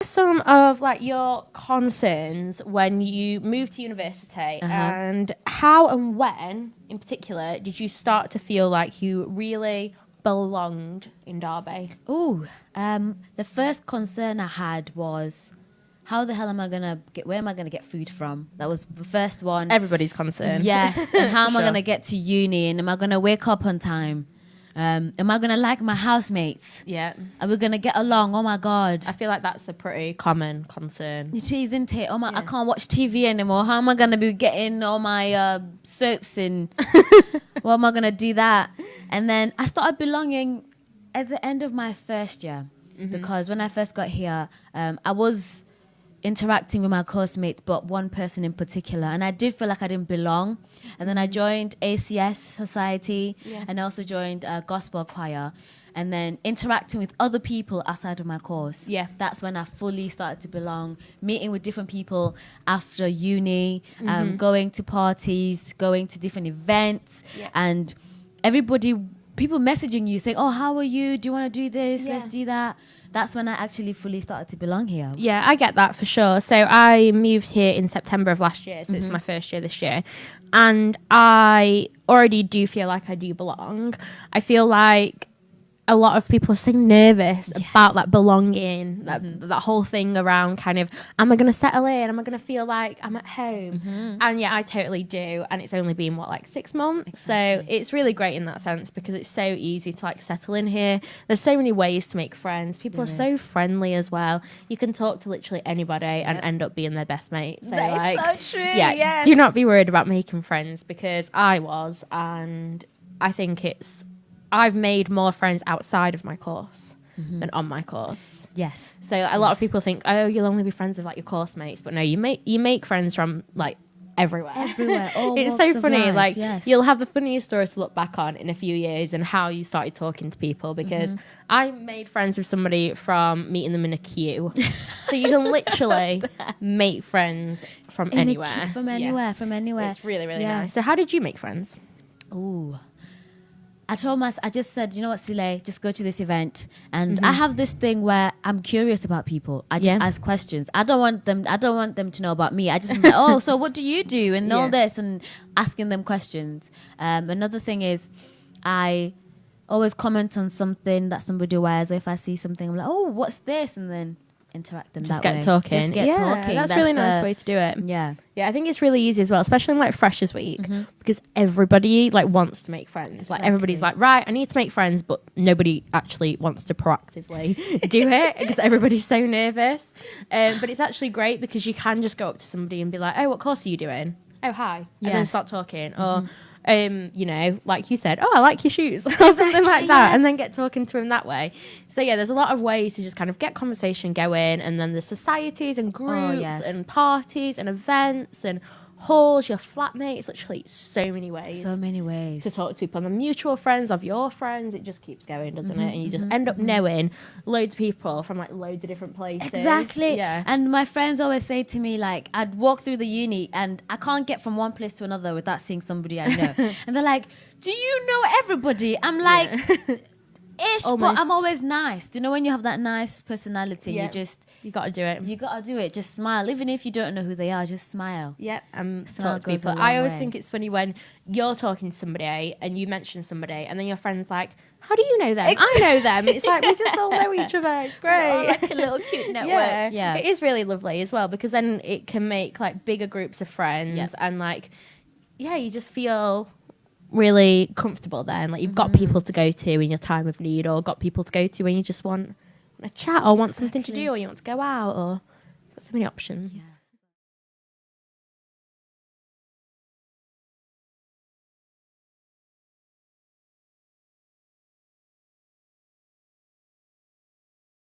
some of like your concerns when you moved to university, and how and when in particular did you start to feel like you really belonged in Derby? The first concern I had was, how the hell am I gonna get? Where am I gonna get food from? That was the first one. Everybody's concern. Yes. And how am I Sure. gonna get to uni? And am I gonna wake up on time? Am I gonna like my housemates? Yeah. Are we gonna get along? Oh my God. I feel like that's a pretty common concern. It is, isn't it? Oh my! Yeah. I can't watch TV anymore. How am I gonna be getting all my soaps in? Well, am I gonna do that? And then I started belonging at the end of my first year, because when I first got here, I was interacting with my course mates, but one person in particular, and I did feel like I didn't belong. And then I joined ACS Society, and I also joined gospel choir. And then interacting with other people outside of my course. Yeah. That's when I fully started to belong, meeting with different people after uni, going to parties, going to different events, and people messaging you saying, oh, how are you? Do you want to do this? Let's do that. That's when I actually fully started to belong here. Yeah, I get that for sure. So I moved here in September of last year, so it's my first year this year. And I already do feel like I do belong. I feel like a lot of people are so nervous about that belonging, that whole thing around kind of, am I going to settle in? Am I going to feel like I'm at home? And yeah, I totally do. And it's only been, like 6 months? Exactly. So it's really great in that sense, because it's so easy to like settle in here. There's so many ways to make friends. People are so friendly as well. You can talk to literally anybody and end up being their best mate. So that like, is so true. Yeah, yes. Do not be worried about making friends, because I was, and I think I've made more friends outside of my course than on my course. Yes. So a lot of people think, oh, you'll only be friends with like your course mates, but no, you make friends from like everywhere. All It's walks so of funny. life, Like yes. you'll have the funniest stories to look back on in a few years, and how you started talking to people, because I made friends with somebody from meeting them in a queue. So you can literally make friends from anywhere. From anywhere. It's really, really nice. So how did you make friends? Ooh. I just said, you know what, Sile, just go to this event. And I have this thing where I'm curious about people. I just ask questions. I don't want them to know about me. I just like, oh, so what do you do? And all this, and asking them questions. Another thing is, I always comment on something that somebody wears, or if I see something, I'm like, oh, what's this? And then interact them Just that get way. talking. Just get talking. That's really nice way to do it. Yeah. Yeah, I think it's really easy as well, especially in like Freshers Week, because everybody like wants to make friends. Exactly. Like everybody's like, right, I need to make friends, but nobody actually wants to proactively do it, because everybody's so nervous. But it's actually great, because you can just go up to somebody and be like, oh, what course are you doing? Oh, hi. And then start talking. Or you know, like you said, oh, I like your shoes, or something like that, and then get talking to him that way. So yeah, there's a lot of ways to just kind of get conversation going, and then there's societies and groups and parties and events and halls, your flatmates, literally so many ways to talk to people, and the mutual friends of your friends. It just keeps going, doesn't it? And you just end up knowing loads of people from like loads of different places. Exactly. Yeah. And my friends always say to me, like, I'd walk through the uni and I can't get from one place to another without seeing somebody I know. And they're like, do you know everybody? I'm like, ish, but I'm always nice. Do you know when you have that nice personality, you got to do it. You got to do it. Just smile. Even if you don't know who they are, just smile. Yeah, Smile talk to goes people. a long I always way. think it's funny when you're talking to somebody and you mention somebody, and then your friend's like, how do you know them? I know them. It's like, we just all know each other. It's great. Oh, like a little cute network. Yeah. It is really lovely as well, because then it can make like bigger groups of friends, and like, you just feel really comfortable then. Like you've got people to go to in your time of need, or got people to go to when you just want a chat, or want something to do, or you want to go out, or got so many options. Yeah.